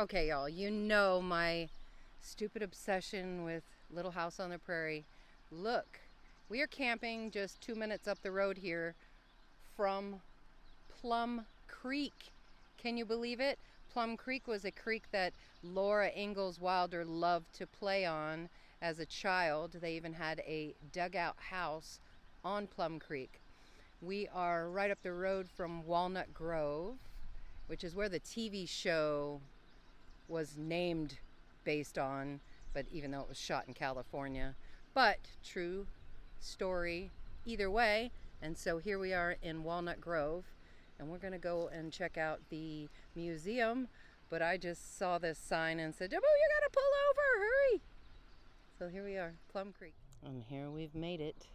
Okay, y'all, you know my stupid obsession with Little House on the Prairie. Look, we are camping just 2 minutes up the road here from Plum Creek. Can you believe it? Plum Creek was a creek that Laura Ingalls Wilder loved to play on as a child. They even had a dugout house on Plum Creek. We are right up the road from Walnut Grove, which is where the TV show was named based on, but even though it was shot in California. But true story either way. And so here we are in Walnut Grove, and we're going to go and check out the museum. But I just saw this sign and said, "Oh, you got to pull over, hurry." So here we are, Plum Creek. And here we've made it.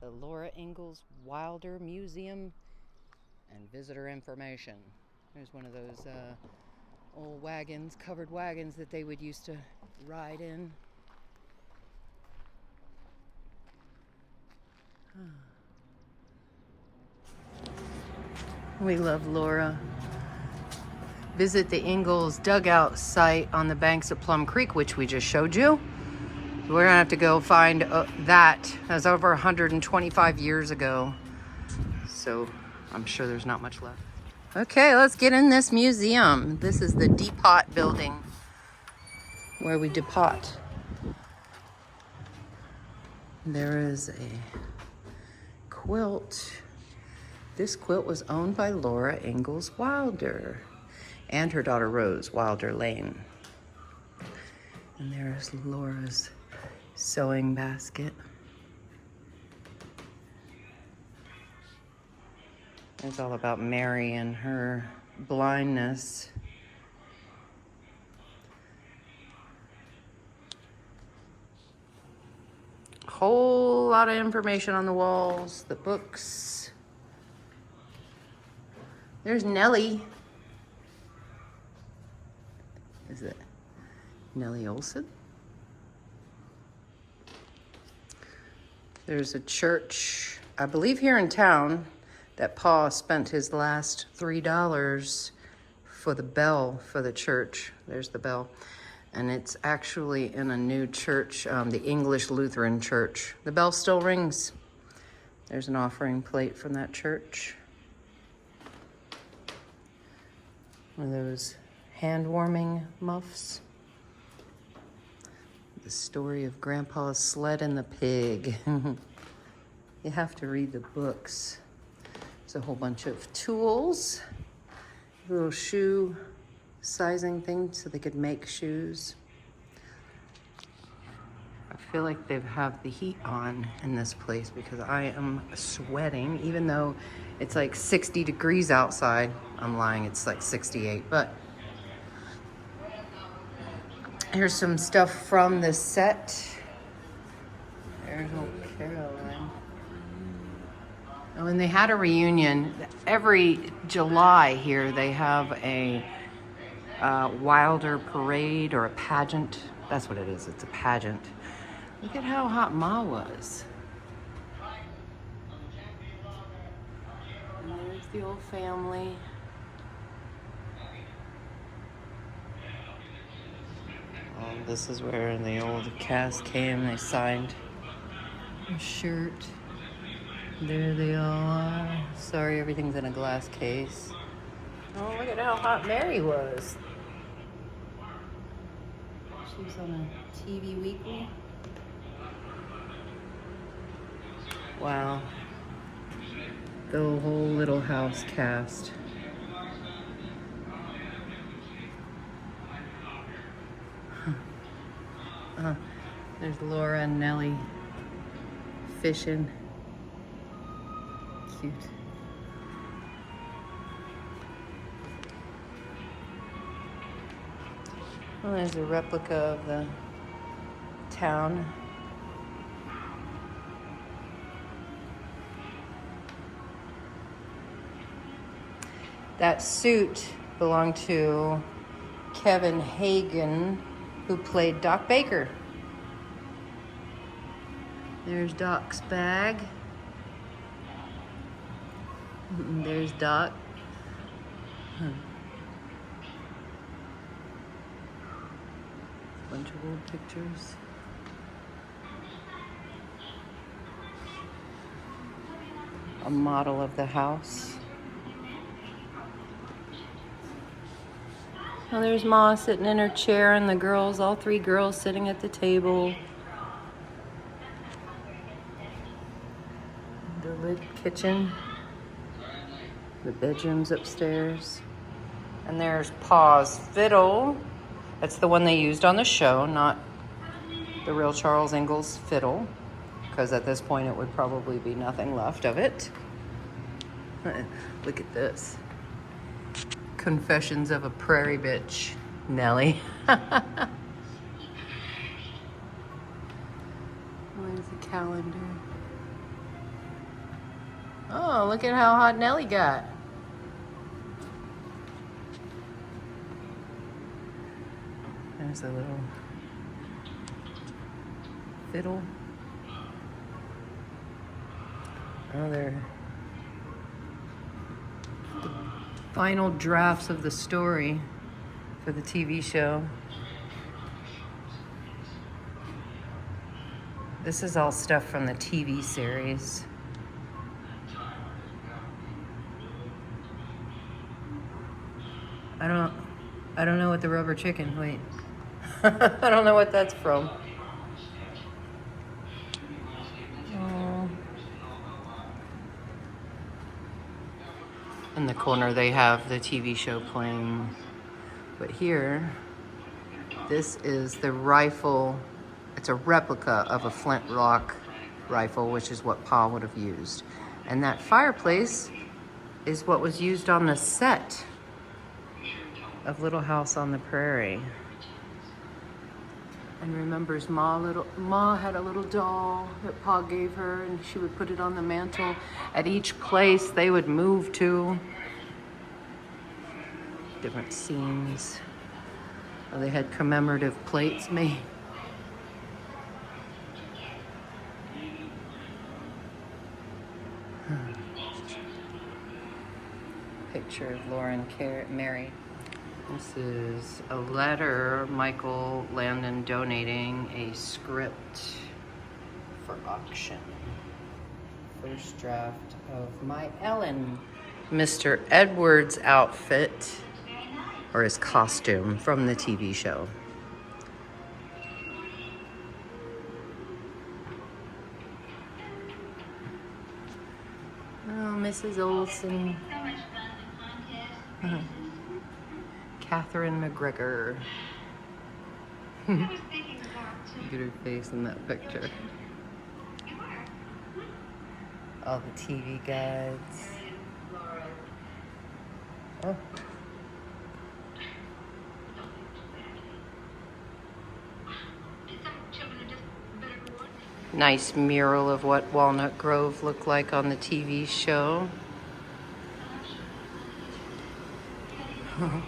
The Laura Ingalls Wilder Museum and visitor information. There's one of those old wagons, covered wagons that they would used to ride in. We love Laura. Visit the Ingalls dugout site on the banks of Plum Creek, which we just showed you. We're gonna have to go find that. That's over 125 years ago. So I'm sure there's not much left. Okay, let's get in this museum. This is the depot building where we depot. There is a quilt. This quilt was owned by Laura Ingalls Wilder and her daughter Rose Wilder Lane. And there's Laura's sewing basket. It's all about Mary and her blindness. Whole lot of information on the walls, the books. There's Nellie. Is it Nellie Olson? There's a church, I believe here in town, that Pa spent his last $3 for the bell for the church. There's the bell. And it's actually in a new church, the English Lutheran Church. The bell still rings. There's an offering plate from that church. One of those hand-warming muffs. The story of Grandpa's sled and the pig. You have to read the books. There's a whole bunch of tools, little shoe sizing thing so they could make shoes. I feel like they have the heat on in this place because I am sweating, even though it's like 60 degrees outside. I'm lying, it's like 68, but here's some stuff from the set. There's old Caroline. Oh, and they had a reunion. Every July here, they have a Wilder parade or a pageant. That's what it is. It's a pageant. Look at how hot Ma was. And there's the old family. This is where the old cast came. They signed a shirt. There they all are. Sorry, everything's in a glass case. Oh, look at how hot Mary was. She was on a TV Weekly. Wow. The whole Little House cast. There's Laura and Nellie fishing. Cute. Well, there's a replica of the town. That suit belonged to Kevin Hagen, who played Doc Baker. There's Doc's bag. There's Doc. Bunch of old pictures. A model of the house. Oh, there's Ma sitting in her chair and the girls, all three girls sitting at the table. The lit kitchen. The bedrooms upstairs. And there's Pa's fiddle. That's the one they used on the show, not the real Charles Ingalls fiddle, because at this point it would probably be nothing left of it. Look at this. Confessions of a Prairie Bitch, Nellie. Where's the calendar? Oh, look at how hot Nellie got. There's a little fiddle. Oh, there. The final drafts of the story for the TV show. This is all stuff from the TV series. I don't know what the rubber chicken, wait. I don't know what that's from. In the corner they have the TV show playing. But here, this is the rifle. It's a replica of a flintlock rifle, which is what Pa would have used. And that fireplace is what was used on the set of Little House on the Prairie. And remembers Ma had a little doll that Pa gave her, and she would put it on the mantle. At each place they would move to. Different scenes. Oh, they had commemorative plates made. Picture of Laura and Mary. This is a letter, Michael Landon donating a script for auction. First draft of my Ellen. Mr. Edwards' outfit, or his costume from the TV show. Oh, Mrs. Olson. Catherine McGregor. Look at her face in that picture. All the TV guides. Oh. Nice mural of what Walnut Grove looked like on the TV show. All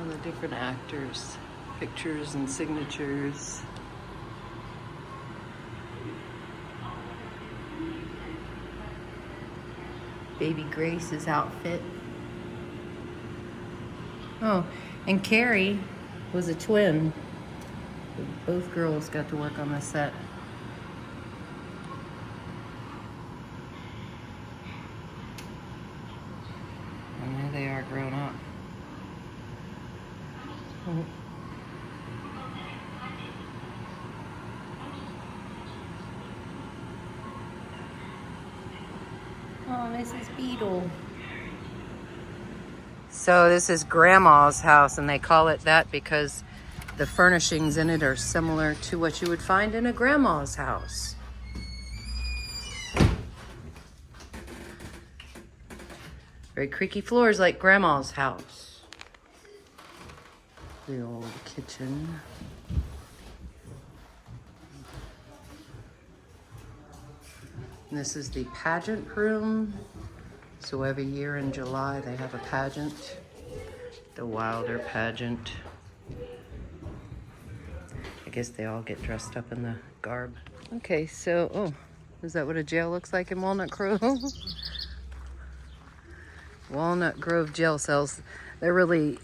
the different actors, pictures and signatures. Baby Grace's outfit. Oh, and Carrie was a twin. Both girls got to work on the set. And there they are grown up. Oh, Mrs. Beadle. So this is Grandma's house, and they call it that because the furnishings in it are similar to what you would find in a grandma's house. Very creaky floors like Grandma's house. The old kitchen. And this is the pageant room. So every year in July they have a pageant. The Wilder pageant. I guess they all get dressed up in the garb. Okay, so, oh, is that what a jail looks like in Walnut Grove? Walnut Grove jail cells. They're really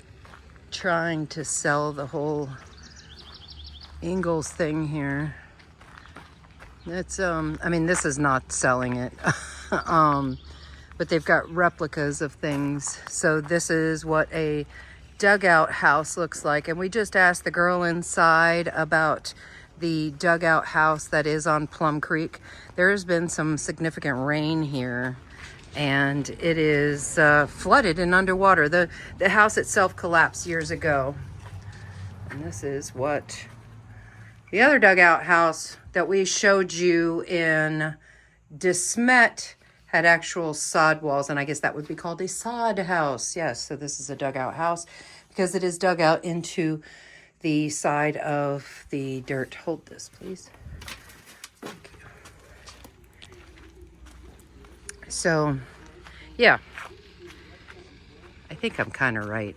trying to sell the whole Ingalls thing here. It's I mean, this is not selling it. But they've got replicas of things. So this is what a dugout house looks like. And we just asked the girl inside about the dugout house that is on Plum Creek. There has been some significant rain here, and it is flooded and underwater. The house itself collapsed years ago. And this is what the other dugout house that we showed you in DeSmet had actual sod walls, and I guess that would be called a sod house. Yes, so this is a dugout house because it is dug out into the side of the dirt. Hold this, please. Thank you. So, yeah, I think I'm kind of right.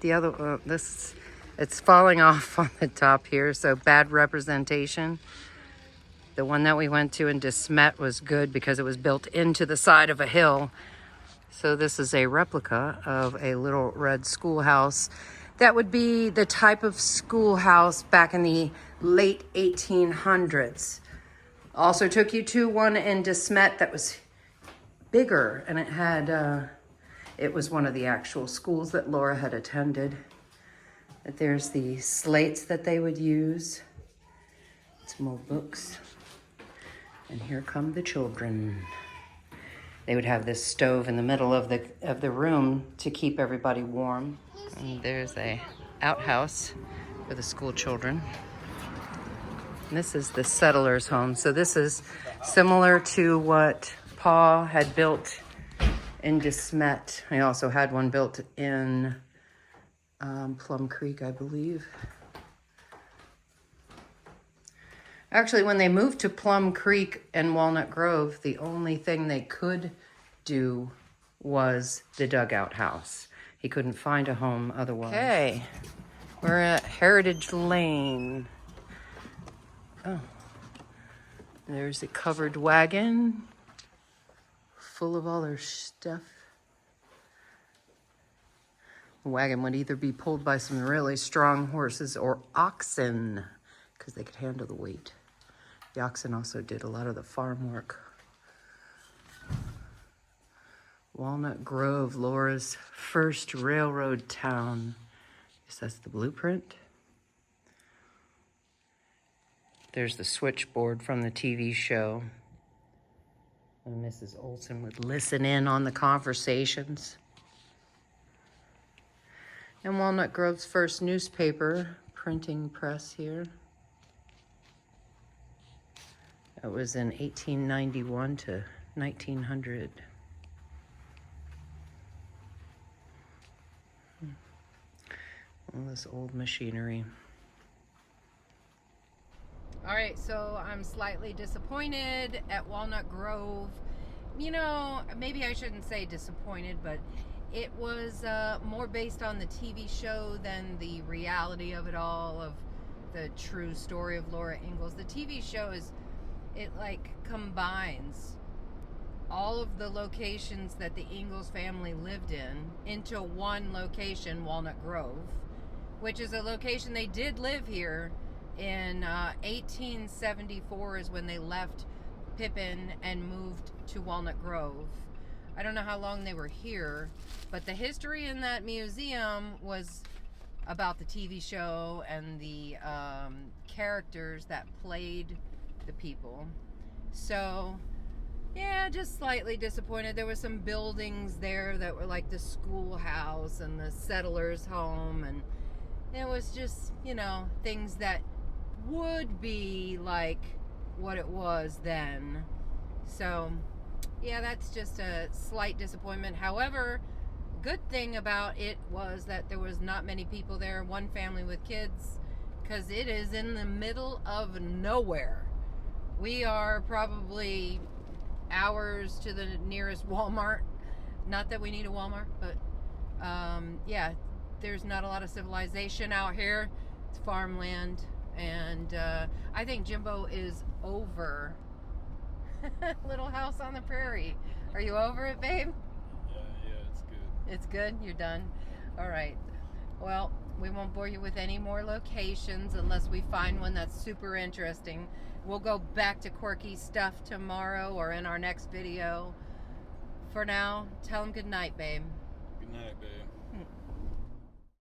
The other, it's falling off on the top here, so bad representation. The one that we went to in DeSmet was good because it was built into the side of a hill. So this is a replica of a little red schoolhouse. That would be the type of schoolhouse back in the late 1800s. Also took you to one in DeSmet that was bigger, and it had, it was one of the actual schools that Laura had attended. But there's the slates that they would use. Some more books. And here come the children. They would have this stove in the middle of the room to keep everybody warm. And there's a outhouse for the school children. And this is the settler's home. So this is similar to what Pa had built in DeSmet. I also had one built in Plum Creek, I believe. Actually, when they moved to Plum Creek and Walnut Grove, the only thing they could do was the dugout house. He couldn't find a home otherwise. Okay, we're at Heritage Lane. Oh, there's a covered wagon full of all their stuff. The wagon would either be pulled by some really strong horses or oxen, because they could handle the weight. The oxen also did a lot of the farm work. Walnut Grove, Laura's first railroad town. I guess that's the blueprint. There's the switchboard from the TV show. And Mrs. Olson would listen in on the conversations. And Walnut Grove's first newspaper printing press here. It was in 1891 to 1900. All this old machinery. All right, so I'm slightly disappointed at Walnut Grove. You know, maybe I shouldn't say disappointed, but it was more based on the TV show than the reality of it all, of the true story of Laura Ingalls. The TV show it like combines all of the locations that the Ingalls family lived in into one location, Walnut Grove, which is a location they did live here in 1874 is when they left Pippin and moved to Walnut Grove. I don't know how long they were here, but the history in that museum was about the TV show and the characters that played the people. So yeah, just slightly disappointed. There were some buildings there that were like the schoolhouse and the settler's home, and it was just, you know, things that would be like what it was then. So yeah, that's just a slight disappointment. However, good thing about it was that there was not many people there, one family with kids, because it is in the middle of nowhere. We are probably hours to the nearest Walmart. Not that we need a Walmart, but yeah, there's not a lot of civilization out here. It's farmland, and I think Jimbo is over Little House on the Prairie. Are you over it, babe? Yeah, it's good. It's good? You're done? All right. Well, we won't bore you with any more locations unless we find one that's super interesting. We'll go back to quirky stuff tomorrow or in our next video. For now, tell them good night, babe. Good night, babe.